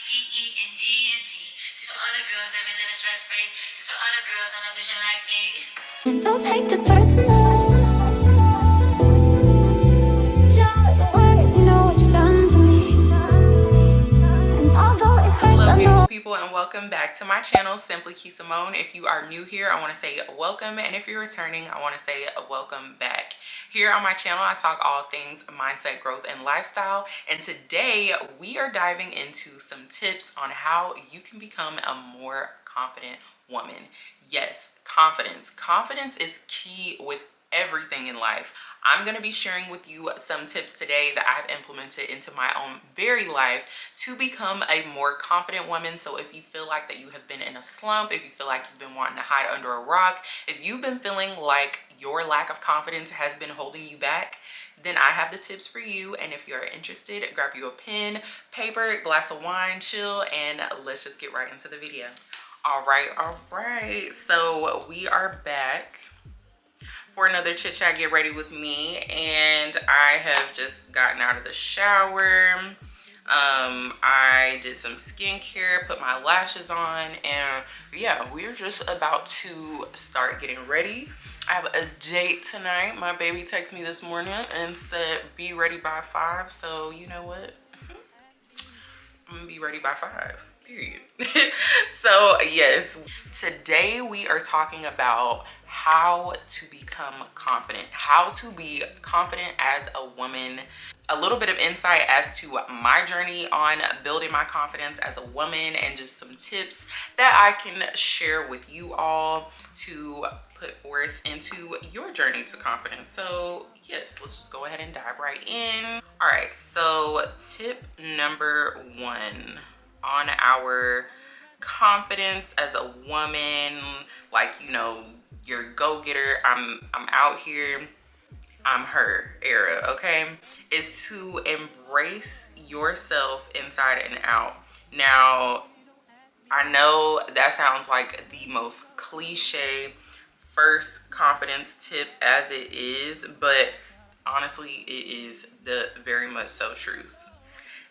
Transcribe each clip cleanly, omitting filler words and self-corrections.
Just for all the girls that be living stress free. Just for all the girls on a mission like me. And don't take this personal. Just the words, you know what you've done to me. And although it hurts, Hello I know. beautiful people, and welcome back to my channel, Simply Kee Samone. If you are new here, I want to say welcome, and if you're returning, I want to say welcome back. Here on my channel, I talk all things mindset, growth, and lifestyle, and today we are diving into some tips on how you can become a more confident woman. Yes, confidence. Confidence is key with everything in life. I'm going to be sharing with you some tips today that I've implemented into my own very life to become a more confident woman. So if you feel like that you have been in a slump, if you feel like you've been wanting to hide under a rock, if you've been feeling like your lack of confidence has been holding you back, then I have the tips for you. And if you're interested, grab you a pen, paper, glass of wine, chill, and let's just get right into the video. All right. So we are back for another chit chat. Get ready with me, and I have just gotten out of the shower. I did some skincare, put my lashes on, and yeah, we're just about to start getting ready. I have a date tonight. My baby texted me this morning and said be ready by 5, so you know what, I'm gonna be ready by 5, period. So yes, today we are talking about how to become confident, how to be confident as a woman, a little bit of insight as to my journey on building my confidence as a woman, and just some tips that I can share with you all to put forth into your journey to confidence. So yes, let's just go ahead and dive right in. All right, so tip number 1 on our confidence as a woman, like, you know, your go-getter, I'm out here, I'm her era, okay, is to embrace yourself inside and out. Now, I know that sounds like the most cliche first confidence tip as it is, but honestly, it is the very much so truth.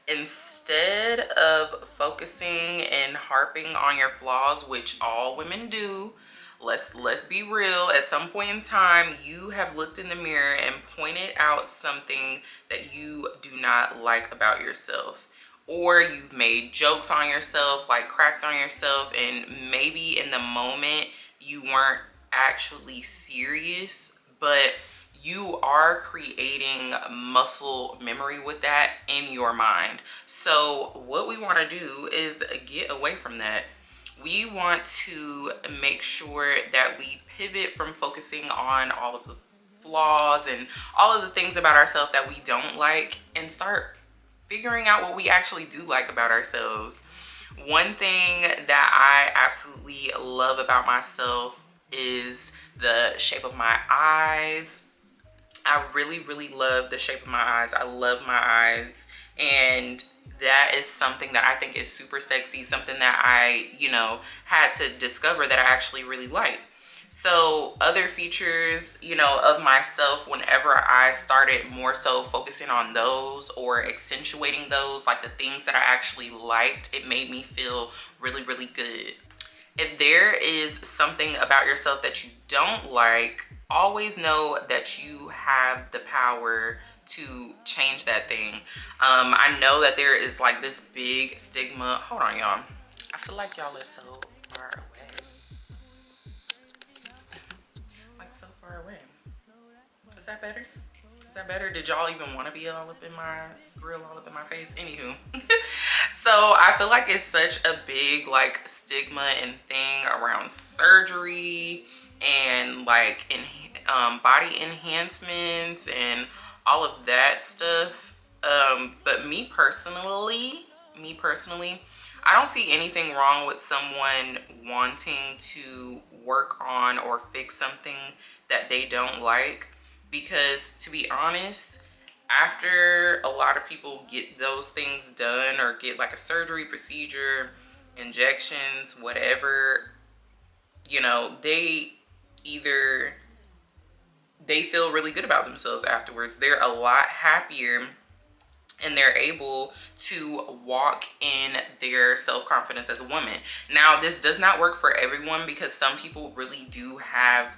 Instead of focusing and harping on your flaws, which all women do, let's be real. At some point in time, you have looked in the mirror and pointed out something that you do not like about yourself, or you've made jokes on yourself, like cracked on yourself, and maybe in the moment you weren't actually serious, but you are creating muscle memory with that in your mind. So what we want to do is get away from that. We want to make sure that we pivot from focusing on all of the flaws and all of the things about ourselves that we don't like, and start figuring out what we actually do like about ourselves. One thing that I absolutely love about myself is the shape of my eyes. I really love the shape of my eyes. I love my eyes, and that is something that I think is super sexy, something that I, you know, had to discover that I actually really like. So other features, you know, of myself, whenever I started more so focusing on those or accentuating those, like the things that I actually liked, it made me feel really good. If there is something about yourself that you don't like, always know that you have the power to change that thing. I know that there is like this big stigma. Hold on, y'all. I feel like y'all are so far away. Like so far away. Is that better? Is that better? Did y'all even want to be all up in my grill, all up in my face? Anywho. So I feel like it's such a big like stigma and thing around surgery and like in body enhancements and all of that stuff. But me personally, I don't see anything wrong with someone wanting to work on or fix something that they don't like, because to be honest, after a lot of people get those things done or get like a surgery procedure, injections, whatever, you know, they either they feel really good about themselves afterwards. They're a lot happier, and they're able to walk in their self-confidence as a woman. Now, this does not work for everyone because some people really do have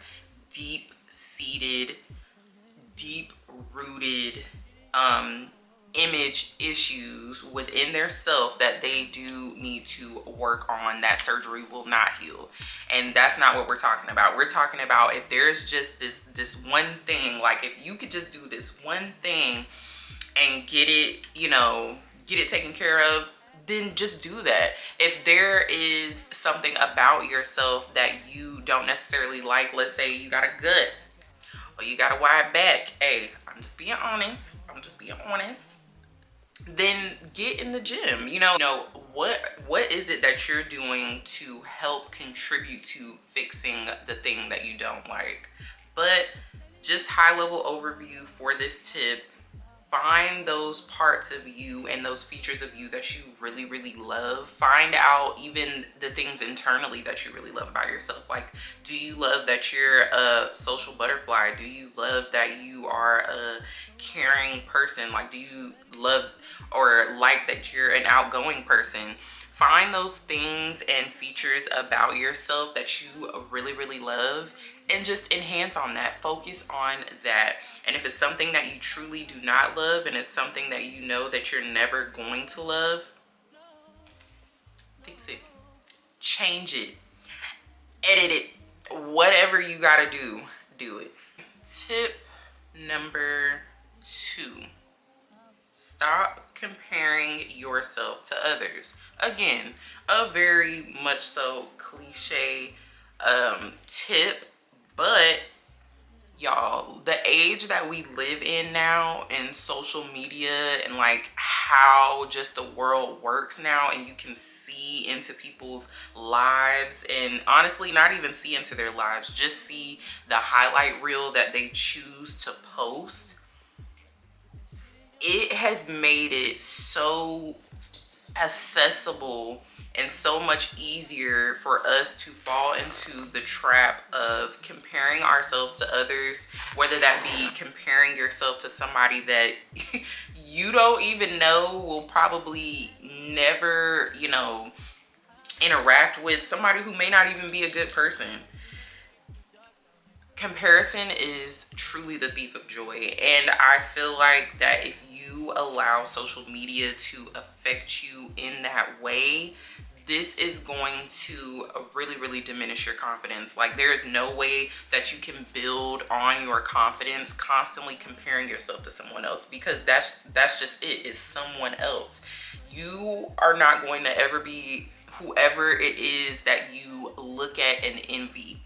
deep-seated, deep-rooted image issues within their self that they do need to work on, that surgery will not heal. And that's not what we're talking about. We're talking about if there's just this one thing, like if you could just do this one thing and get it, get it taken care of, then just do that. If there is something about yourself that you don't necessarily like, let's say you got a gut or you got a wide back, hey, I'm just being honest, then get in the gym. What is it that you're doing to help contribute to fixing the thing that you don't like? But just high level overview for this tip: find those parts of you and those features of you that you really, really love. Find out even the things internally that you really love about yourself. Like, do you love that you're a social butterfly? Do you love that you are a caring person? Like, do you love or like that you're an outgoing person? Find those things and features about yourself that you really, really love and just enhance on that. Focus on that. And if it's something that you truly do not love and it's something that you know that you're never going to love, fix it, change it, edit it, whatever you gotta do, do it. Tip number 2. Stop comparing yourself to others. Again, a very much so cliche tip, but y'all, the age that we live in now in social media and like how just the world works now, and you can see into people's lives, and honestly not even see into their lives, just see the highlight reel that they choose to post. It has made it so accessible and so much easier for us to fall into the trap of comparing ourselves to others, whether that be comparing yourself to somebody that you don't even know, will probably never, interact with, somebody who may not even be a good person. Comparison is truly the thief of joy, and I feel like that if you allow social media to affect you in that way, this is going to really, really diminish your confidence. Like, there is no way that you can build on your confidence constantly comparing yourself to someone else, because that's just it. It's someone else. You are not going to ever be whoever it is that you look at and envy.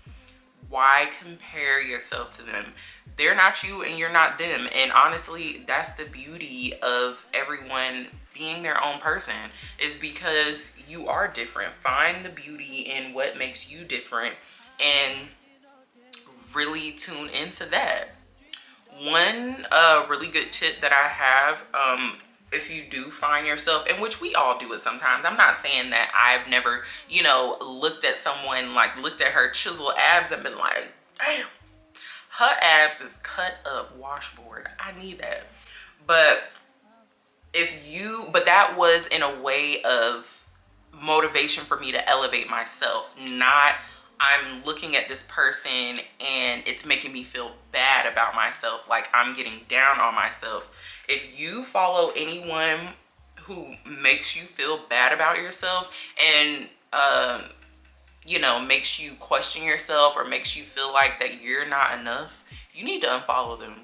Why compare yourself to them? They're not you and you're not them. And honestly, that's the beauty of everyone being their own person, is because you are different. Find the beauty in what makes you different and really tune into that. One really good tip that I have, if you do find yourself, in which we all do it sometimes. I'm not saying that I've never, looked at someone, like looked at her chiseled abs and been like, damn, her abs is cut up washboard. I need that. But that was in a way of motivation for me to elevate myself, not I'm looking at this person and it's making me feel bad about myself, like I'm getting down on myself. If you follow anyone who makes you feel bad about yourself and makes you question yourself or makes you feel like that you're not enough, you need to unfollow them.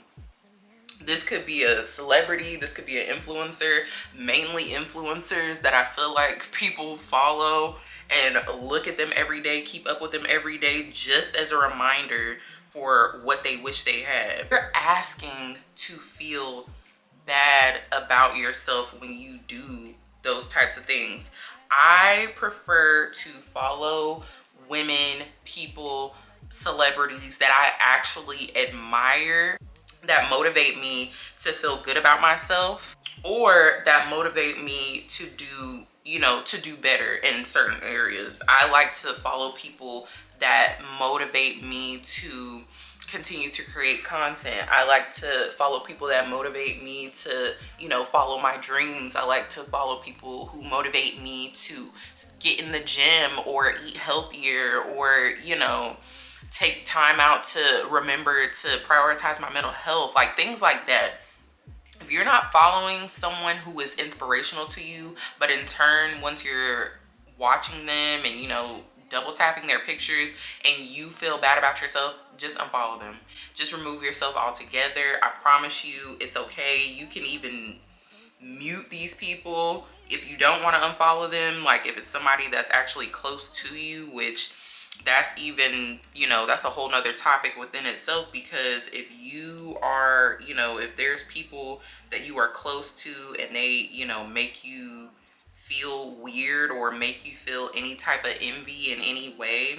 This could be a celebrity, this could be an influencer, mainly influencers that I feel like people follow and look at them every day, keep up with them every day, just as a reminder for what they wish they had. You're asking to feel bad about yourself when you do those types of things. I prefer to follow women, people, celebrities that I actually admire, that motivate me to feel good about myself, or that motivate me to do better in certain areas. I like to follow people that motivate me to continue to create content. I like to follow people that motivate me to, you know, follow my dreams. I like to follow people who motivate me to get in the gym or eat healthier, or, you know, take time out to remember to prioritize my mental health, like things like that. If you're not following someone who is inspirational to you, but in turn, once you're watching them and, you know, double tapping their pictures and you feel bad about yourself, just unfollow them. Just remove yourself altogether. I promise you it's okay. You can even mute these people if you don't want to unfollow them. Like if it's somebody that's actually close to you, which that's even, you know, that's a whole nother topic within itself. Because if you are, you know, if there's people that you are close to and they, you know, make you feel weird or make you feel any type of envy in any way,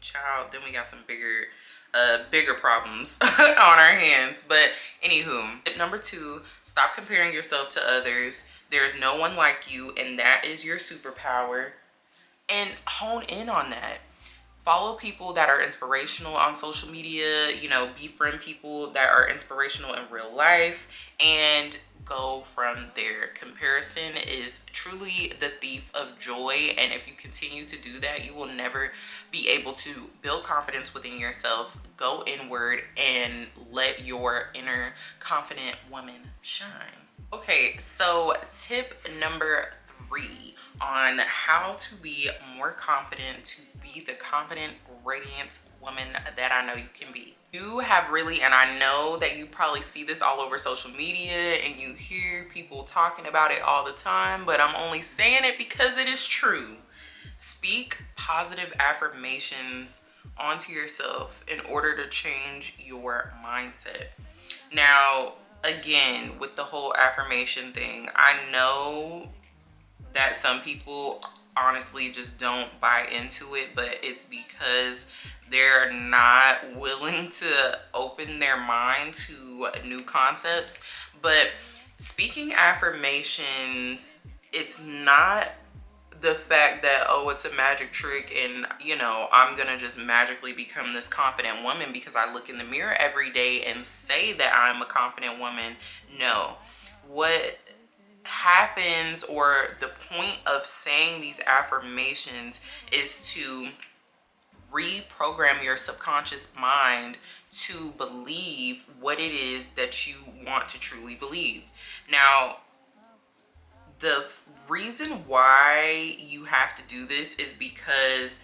child, then we got some bigger problems on our hands. But anywho, tip number 2, stop comparing yourself to others. There's no one like you, and that is your superpower. And hone in on that. Follow people that are inspirational on social media, you know, befriend people that are inspirational in real life, and go from there. Comparison is truly the thief of joy, and if you continue to do that, you will never be able to build confidence within yourself. Go inward and let your inner confident woman shine. Okay, so tip number 3 on how to be more confident, to be the confident, radiant woman that I know you can be. You have really, and I know that you probably see this all over social media and you hear people talking about it all the time, but I'm only saying it because it is true. Speak positive affirmations onto yourself in order to change your mindset. Now, again, with the whole affirmation thing, I know that some people honestly just don't buy into it, but it's because they're not willing to open their mind to new concepts. But speaking affirmations, it's not the fact that, oh, it's a magic trick and, you know, I'm gonna just magically become this confident woman because I look in the mirror every day and say that I'm a confident woman. No. What happens, or the point of saying these affirmations, is to reprogram your subconscious mind to believe what it is that you want to truly believe. Now, the reason why you have to do this is because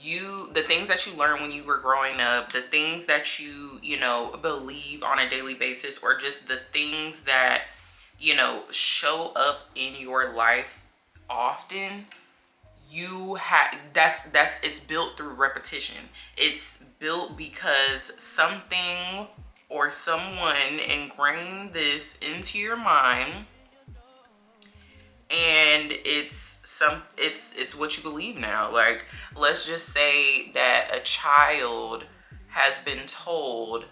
the things that you learn when you were growing up, the things that you know, believe on a daily basis, or just the things that, you know, show up in your life often, you have, that's it's built through repetition. It's built because something or someone ingrained this into your mind, and it's what you believe now. Like, let's just say that a child has been told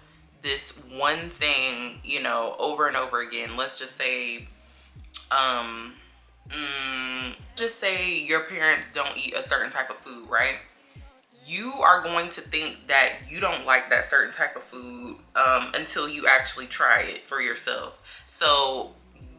this one thing, you know, over and over again. Let's just say just say your parents don't eat a certain type of food, right? You are going to think that you don't like that certain type of food until you actually try it for yourself. So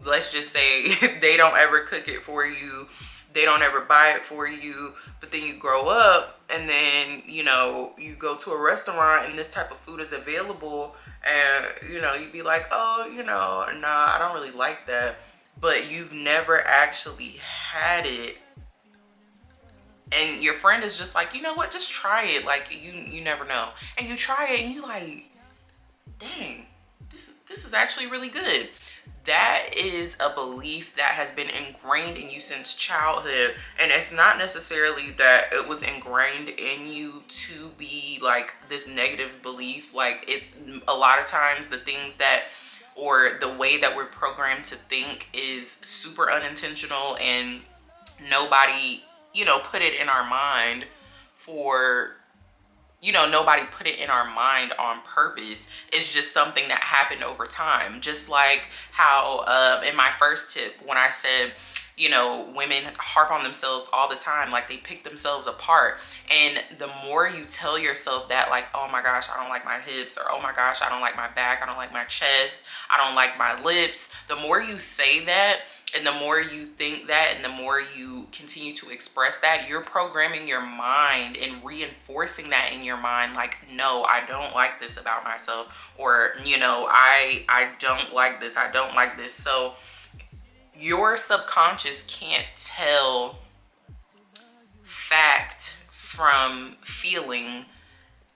let's just say they don't ever cook it for you, they don't ever buy it for you, but then you grow up and then, you know, you go to a restaurant and this type of food is available, and, you know, you'd be like, oh, you know, nah, I don't really like that. But you've never actually had it, and your friend is just like, you know what, just try it, like, you never know. And you try it and you like, dang, this is actually really good. That is a belief that has been ingrained in you since childhood. And it's not necessarily that it was ingrained in you to be like this negative belief. Like, it's a lot of times the things that, or the way that we're programmed to think, is super unintentional, and nobody, you know, put it in our mind for, you know, nobody put it in our mind on purpose. It's just something that happened over time. Just like how in my first tip, when I said You know, women harp on themselves all the time, like they pick themselves apart. And the more you tell yourself that, like, oh my gosh, I don't like my hips, or oh my gosh, I don't like my back, I don't like my chest, I don't like my lips, the more you say that, and the more you think that, and the more you continue to express that, you're programming your mind and reinforcing that in your mind, like, no, I don't like this about myself, or, you know, I don't like this, I don't like this. So your subconscious can't tell fact from feeling.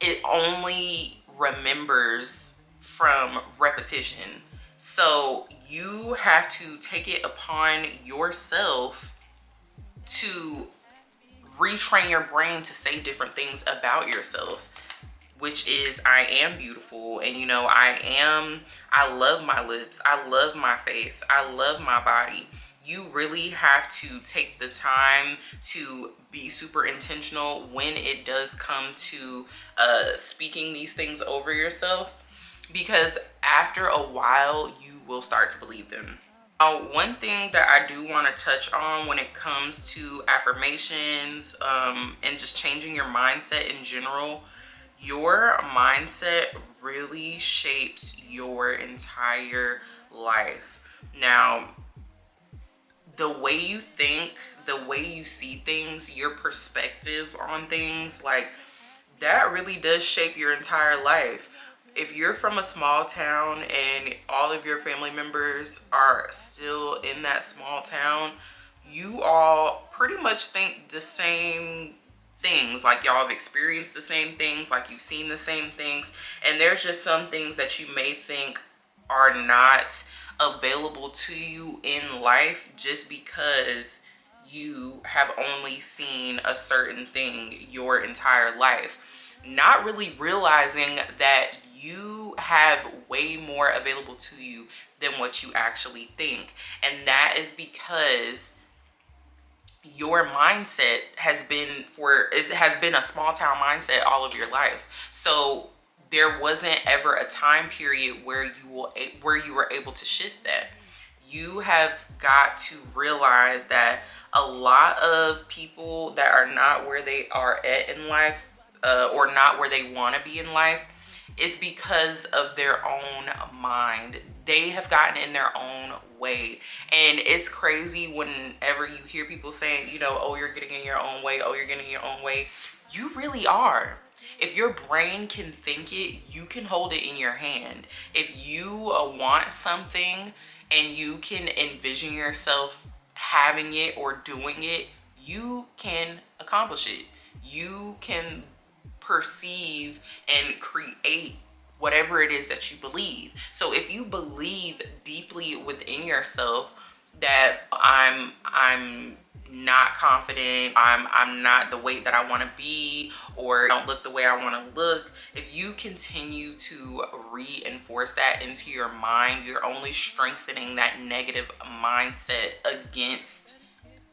It only remembers from repetition. So you have to take it upon yourself to retrain your brain to say different things about yourself, which is, I am beautiful, and you know, I love my lips, I love my face, I love my body. You really have to take the time to be super intentional when it does come to speaking these things over yourself, because after a while you will start to believe them. One thing that I do want to touch on when it comes to affirmations and just changing your mindset in general, your mindset really shapes your entire life. Now, the way you think, the way you see things, your perspective on things, like, that really does shape your entire life. If you're from a small town and all of your family members are still in that small town, you all pretty much think the same things. Like, y'all have experienced the same things, like you've seen the same things, and there's just some things that you may think are not available to you in life just because you have only seen a certain thing your entire life, not really realizing that you have way more available to you than what you actually think. And that is because your mindset has been a small town mindset all of your life. So there wasn't ever a time period where you were able to shift that. You have got to realize that a lot of people that are not where they are at in life, or not where they want to be in life, is because of their own mind. They have gotten in their own way. And it's crazy whenever you hear people saying, you know, oh, you're getting in your own way, oh, you're getting in your own way. You really are. If your brain can think it, you can hold it in your hand. If you want something and you can envision yourself having it or doing it, you can accomplish it. You can perceive and create whatever it is that you believe. So if you believe deeply within yourself that I'm not confident, I'm not the weight that I want to be, or don't look the way I want to look, if you continue to reinforce that into your mind, you're only strengthening that negative mindset against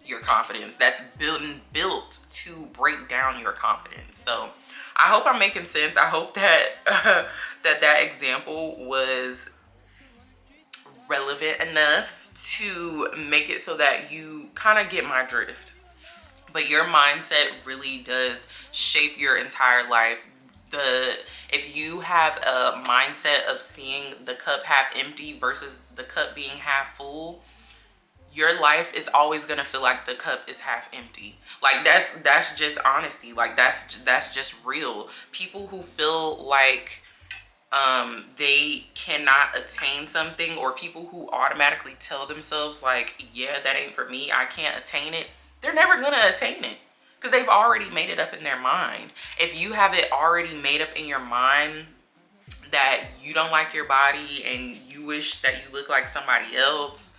your confidence that's built to break down your confidence. So I hope I'm making sense. I hope that that example was relevant enough to make it so that you kind of get my drift. But your mindset really does shape your entire life. If you have a mindset of seeing the cup half empty versus the cup being half full, your life is always gonna feel like the cup is half empty. Like, that's just honesty. Like, that's just real. People who feel like they cannot attain something, or people who automatically tell themselves like, yeah, that ain't for me, I can't attain it, they're never gonna attain it, because they've already made it up in their mind. If you have it already made up in your mind that you don't like your body and you wish that you look like somebody else,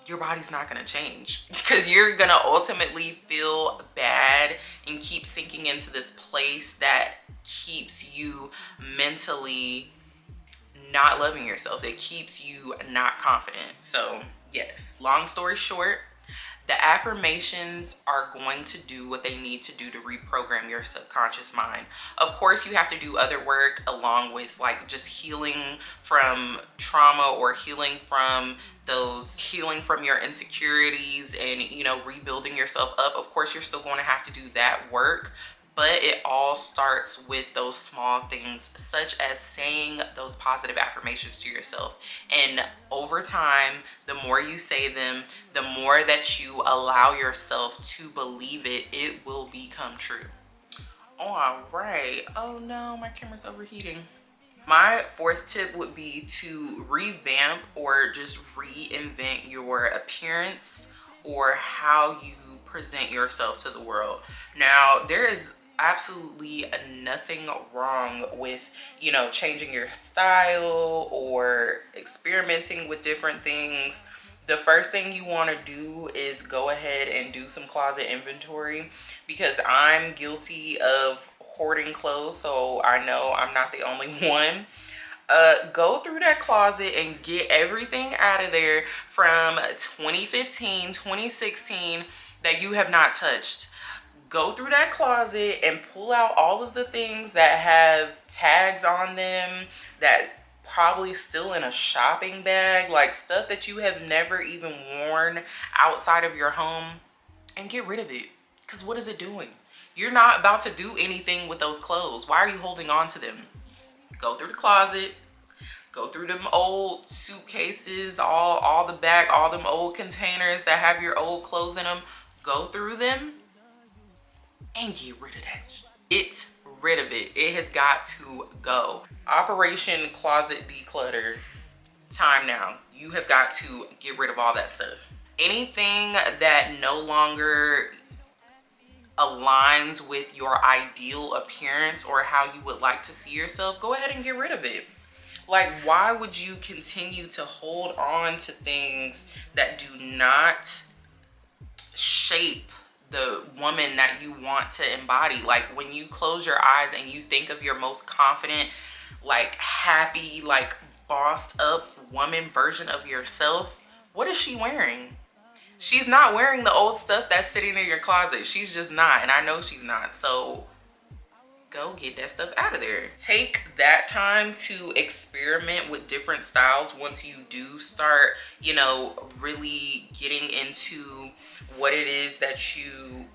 your body's not going to change, because you're going to ultimately feel bad and keep sinking into this place that keeps you mentally not loving yourself. It keeps you not confident. So yes, long story short, The affirmations are going to do what they need to do to reprogram your subconscious mind. Of course, you have to do other work along with like just healing from trauma or healing from your insecurities and, you know, rebuilding yourself up. Of course, you're still going to have to do that work, but it all starts with those small things, such as saying those positive affirmations to yourself. And over time, the more you say them, the more that you allow yourself to believe it, it will become true. All right. Oh no, my camera's overheating. My fourth tip would be to revamp or just reinvent your appearance or how you present yourself to the world. Now, there is absolutely nothing wrong with, you know, changing your style or experimenting with different things. The first thing you want to do is go ahead and do some closet inventory, because I'm guilty of hoarding clothes, so I know I'm not the only one. Go through that closet and get everything out of there from 2015, 2016 that you have not touched. Go through that closet and pull out all of the things that have tags on them, that probably still in a shopping bag, like stuff that you have never even worn outside of your home, and get rid of it. Because what is it doing? You're not about to do anything with those clothes. Why are you holding on to them? Go through the closet, go through them old suitcases, all the back, all them old containers that have your old clothes in them. Go through them and get rid of that. Get rid of it. It has got to go. Operation Closet Declutter. Time now. You have got to get rid of all that stuff. Anything that no longer aligns with your ideal appearance or how you would like to see yourself, go ahead and get rid of it. Like, why would you continue to hold on to things that do not shape the woman that you want to embody? Like, when you close your eyes and you think of your most confident, like happy, like bossed up woman version of yourself, what is she wearing? She's not wearing the old stuff that's sitting in your closet. She's just not, and I know she's not. So go get that stuff out of there. Take that time to experiment with different styles once you do start, you know, really getting into what it is that you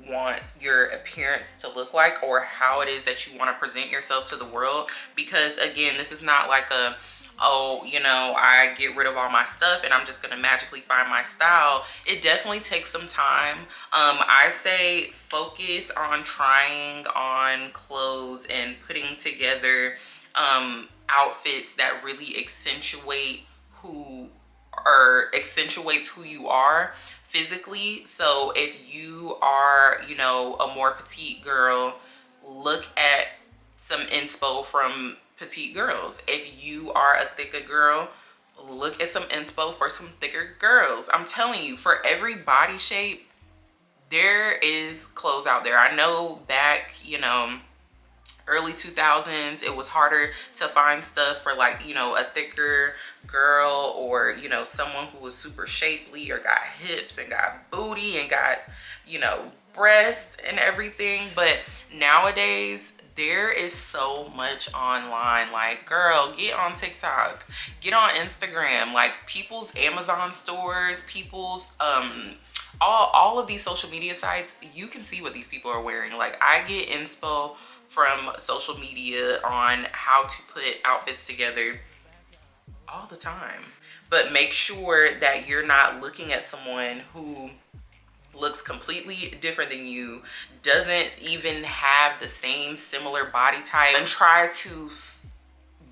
want your appearance to look like, or how it is that you want to present yourself to the world. Because again, this is not like a, oh, you know, I get rid of all my stuff and I'm just gonna magically find my style. It definitely takes some time. I say focus on trying on clothes and putting together outfits that really accentuates who you are physically. So if you are, you know, a more petite girl, look at some inspo from petite girls. If you are a thicker girl, look at some inspo for some thicker girls. I'm telling you, for every body shape, there is clothes out there. I know back, you know, early 2000s, it was harder to find stuff for, like, you know, a thicker girl, or, you know, someone who was super shapely or got hips and got booty and got, you know, breasts and everything. But nowadays, there is so much online. Like, girl, get on TikTok, get on Instagram, like people's Amazon stores, people's all of these social media sites. You can see what these people are wearing. Like, I get inspo from social media on how to put outfits together all the time. But make sure that you're not looking at someone who looks completely different than you, doesn't even have the same similar body type, and try to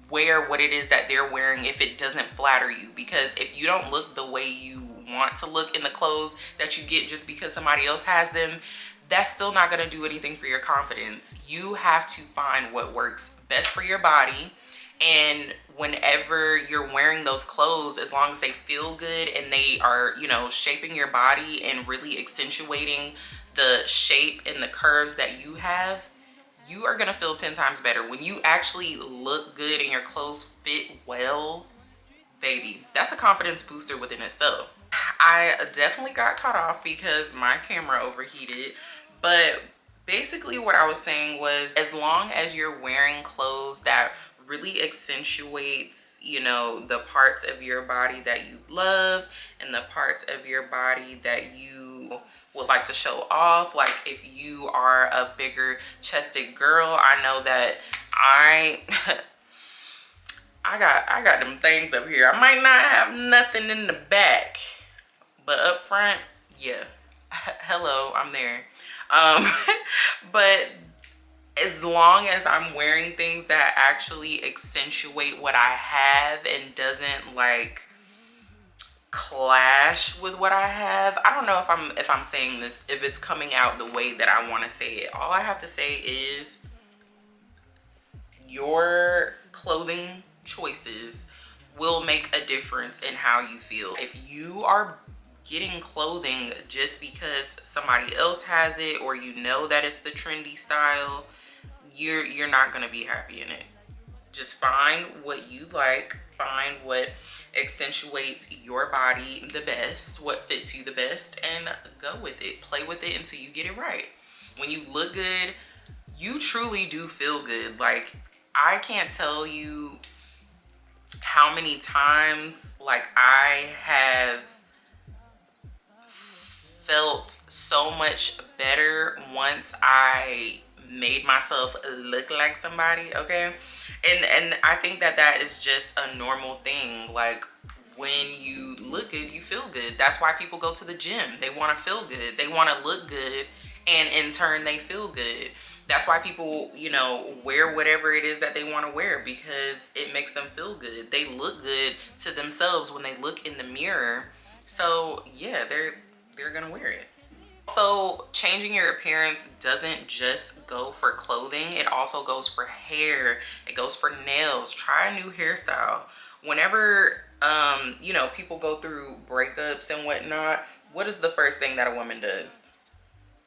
wear what it is that they're wearing if it doesn't flatter you. Because if you don't look the way you want to look in the clothes that you get just because somebody else has them, that's still not going to do anything for your confidence. You have to find what works best for your body. And whenever you're wearing those clothes, as long as they feel good and they are, you know, shaping your body and really accentuating the shape and the curves that you have, you are going to feel 10 times better. When you actually look good and your clothes fit well, baby, that's a confidence booster within itself. I definitely got caught off because my camera overheated, but basically what I was saying was, as long as you're wearing clothes that really accentuates, you know, the parts of your body that you love and the parts of your body that you would like to show off. Like if you are a bigger chested girl, I know that I I got them things up here. I might not have nothing in the back, but up front, yeah. Hello, I'm there. Um, but as long as I'm wearing things that actually accentuate what I have and doesn't like clash with what I have. I don't know if I'm saying this, if it's coming out the way that I want to say it. All I have to say is your clothing choices will make a difference in how you feel. If you are getting clothing just because somebody else has it, or you know that it's the trendy style, you're not going to be happy in it. Just find what you like, find what accentuates your body the best, what fits you the best, and go with it. Play with it until you get it right. When you look good, you truly do feel good. Like, I can't tell you how many times like I have felt so much better once I made myself look like somebody, okay? And I think that that is just a normal thing. Like, when you look good, you feel good. That's why people go to the gym. They want to feel good. They want to look good, and in turn they feel good. That's why people, you know, wear whatever it is that they want to wear, because it makes them feel good. They look good to themselves when they look in the mirror. So yeah, they're gonna wear it. So changing your appearance doesn't just go for clothing, it also goes for hair, it goes for nails. Try a new hairstyle. Whenever you know, people go through breakups and whatnot, what is the first thing that a woman does?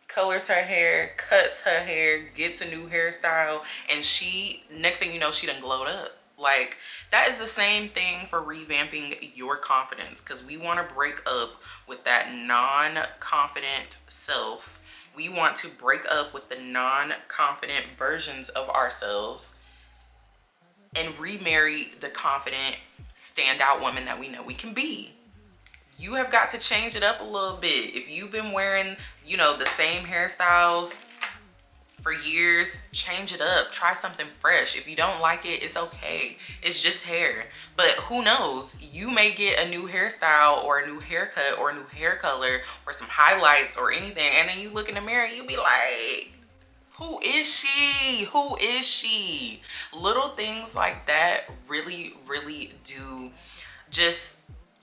Colors her hair, cuts her hair, gets a new hairstyle, and she, next thing you know, she done glowed up. Like, that is the same thing for revamping your confidence, because we want to break up with that non-confident self. We want to break up with the non-confident versions of ourselves and remarry the confident, standout woman that we know we can be. You have got to change it up a little bit. If you've been wearing, you know, the same hairstyles for years, change it up. Try something fresh. If you don't like it, it's okay. It's just hair. But who knows? You may get a new hairstyle or a new haircut or a new hair color or some highlights or anything, and then you look in the mirror and you be like, who is she? Who is she? Little things like that really, really do just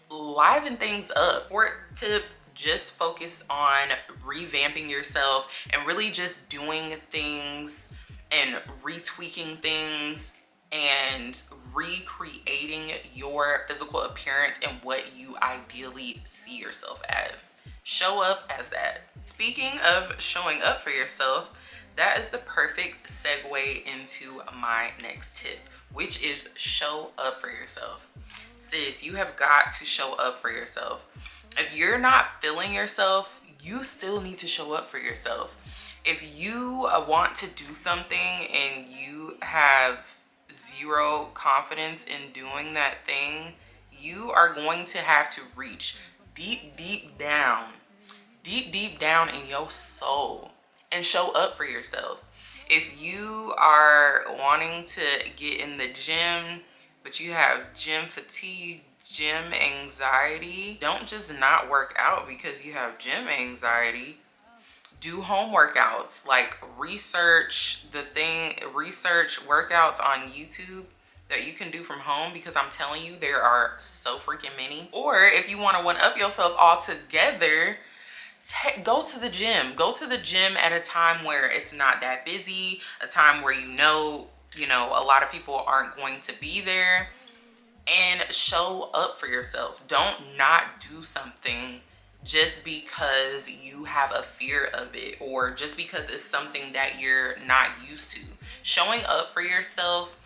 liven things up. Fourth tip, just focus on revamping yourself and really just doing things and retweaking things and recreating your physical appearance and what you ideally see yourself as. Show up as that. Speaking of showing up for yourself, that is the perfect segue into my next tip, which is show up for yourself. Sis, you have got to show up for yourself. If you're not feeling yourself, you still need to show up for yourself. If you want to do something and you have zero confidence in doing that thing, you are going to have to reach deep down in your soul and show up for yourself. If you are wanting to get in the gym, but you have gym fatigue, gym anxiety, don't just not work out because you have gym anxiety. Do home workouts. Like, research workouts on YouTube that you can do from home, because I'm telling you, there are so freaking many. Or if you want to one up yourself altogether, go to the gym. Go to the gym at a time where it's not that busy, a time where you know a lot of people aren't going to be there, and show up for yourself. Don't not do something just because you have a fear of it, or just because it's something that you're not used to. Showing up for yourself,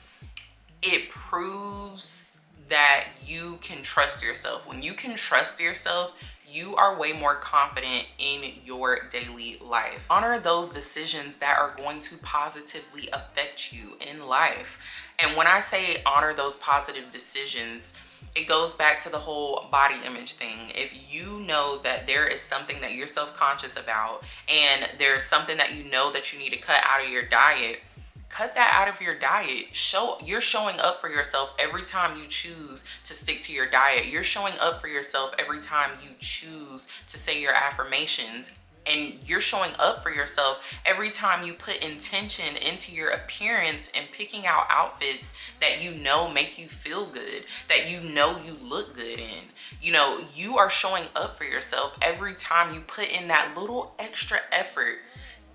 it proves that you can trust yourself. When you can trust yourself, you are way more confident in your daily life. Honor those decisions that are going to positively affect you in life. And when I say honor those positive decisions, it goes back to the whole body image thing. If you know that there is something that you're self-conscious about, and there's something that you know that you need to cut out of your diet, cut that out of your diet. You're showing up for yourself every time you choose to stick to your diet. You're showing up for yourself every time you choose to say your affirmations. And you're showing up for yourself every time you put intention into your appearance and picking out outfits that you know make you feel good, that you know you look good in. You know, you are showing up for yourself every time you put in that little extra effort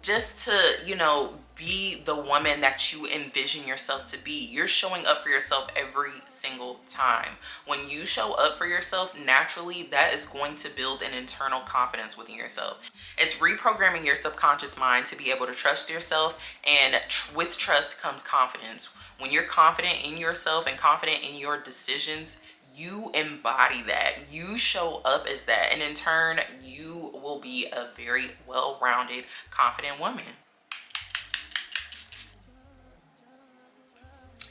just to, you know, be the woman that you envision yourself to be. You're showing up for yourself every single time. When you show up for yourself, naturally, that is going to build an internal confidence within yourself. It's reprogramming your subconscious mind to be able to trust yourself, and with trust comes confidence. When you're confident in yourself and confident in your decisions, you embody that. You show up as that, and in turn, you will be a very well-rounded, confident woman.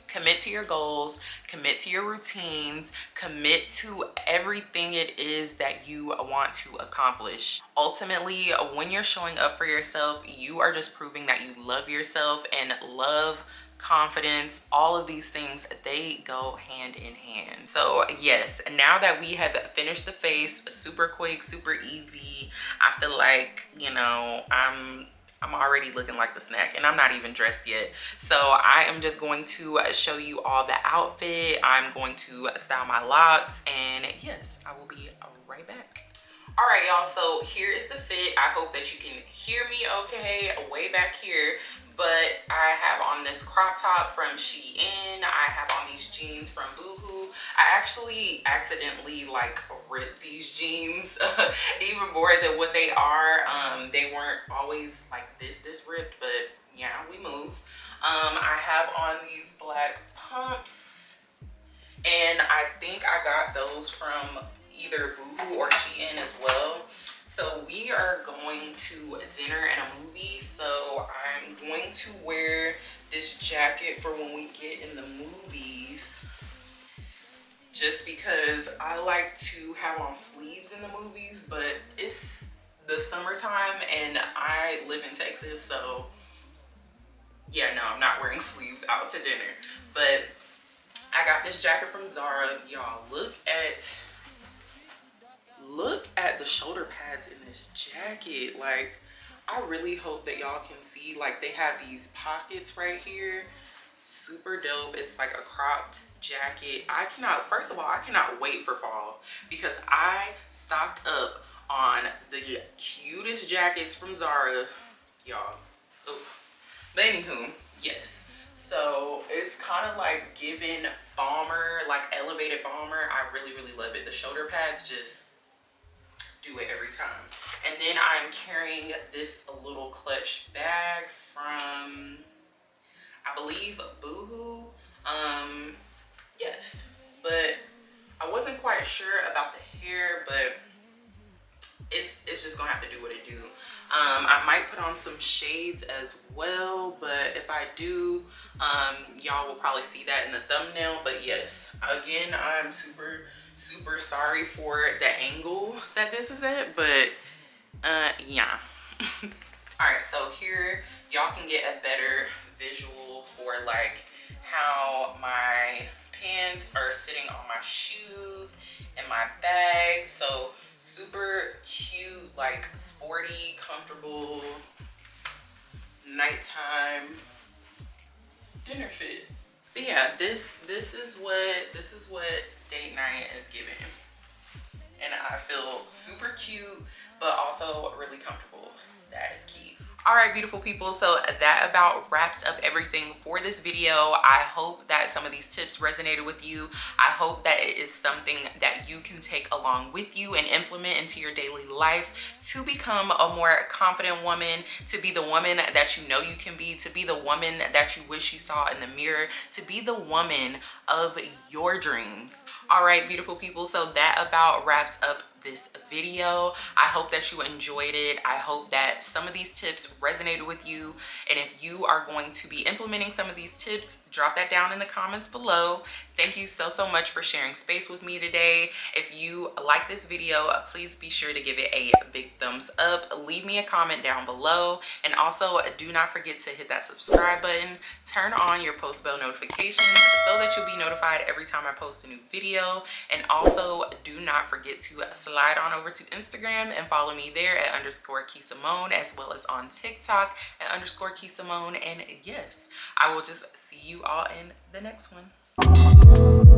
Commit to your goals, commit to your routines, commit to everything it is that you want to accomplish. Ultimately, when you're showing up for yourself, you are just proving that you love yourself, and love, confidence, all of these things, they go hand in hand. So yes, now that we have finished the face, super quick, super easy, I feel like, you know, I'm already looking like the snack, and I'm not even dressed yet. So I am just going to show you all the outfit. I'm going to style my locks, and yes, I will be right back. All right, y'all, so here is the fit. I hope that you can hear me okay way back here. But I have on this crop top from Shein. I have on these jeans from Boohoo. I actually accidentally like ripped these jeans even more than what they are. They weren't always like this ripped, but yeah, we move. I have on these black pumps, and I think I got those from either Boohoo or Shein as well. So we are going to dinner and a movie, so I'm going to wear this jacket for when we get in the movies, just because I like to have on sleeves in the movies, but it's the summertime and I live in Texas, so yeah, no, I'm not wearing sleeves out to dinner. But I got this jacket from Zara. Y'all, look at the shoulder pads in this jacket. Like, I really hope that y'all can see, like, they have these pockets right here. Super dope. It's like a cropped jacket. First of all, I cannot wait for fall, because I stocked up on the cutest jackets from Zara, y'all. But anywho, yes. So it's kind of like giving bomber, like elevated bomber. I really, really love it. The shoulder pads just do it every time. And then I'm carrying this little clutch bag from, I believe, Boohoo. Yes, but I wasn't quite sure about the hair, but it's just gonna have to do what it do. I might put on some shades as well, but if I do, y'all will probably see that in the thumbnail. But yes, again, I'm super sorry for the angle that this is at, but yeah. All right, so here y'all can get a better visual for like how my pants are sitting on my shoes and my bag. So super cute, like sporty, comfortable nighttime dinner fit. But yeah, this is what date night is giving, and I feel super cute but also really comfortable. That is key. All right, beautiful people, so that about wraps up everything for this video. I hope that some of these tips resonated with you. I hope that it is something that you can take along with you and implement into your daily life to become a more confident woman, to be the woman that you know you can be, to be the woman that you wish you saw in the mirror, to be the woman of your dreams. All right, beautiful people, so that about wraps up this video. I hope that you enjoyed it. I hope that some of these tips resonated with you, and if you are going to be implementing some of these tips, drop that down in the comments below. Thank you so much for sharing space with me today. If you like this video, please be sure to give it a big thumbs up. Leave me a comment down below, and also do not forget to hit that subscribe button. Turn on your post bell notifications so that you'll be notified every time I post a new video. And also do not forget to slide on over to Instagram and follow me there at _Kee Samone, as well as on TikTok at _Kee Samone. And yes, I will just see you all in the next one.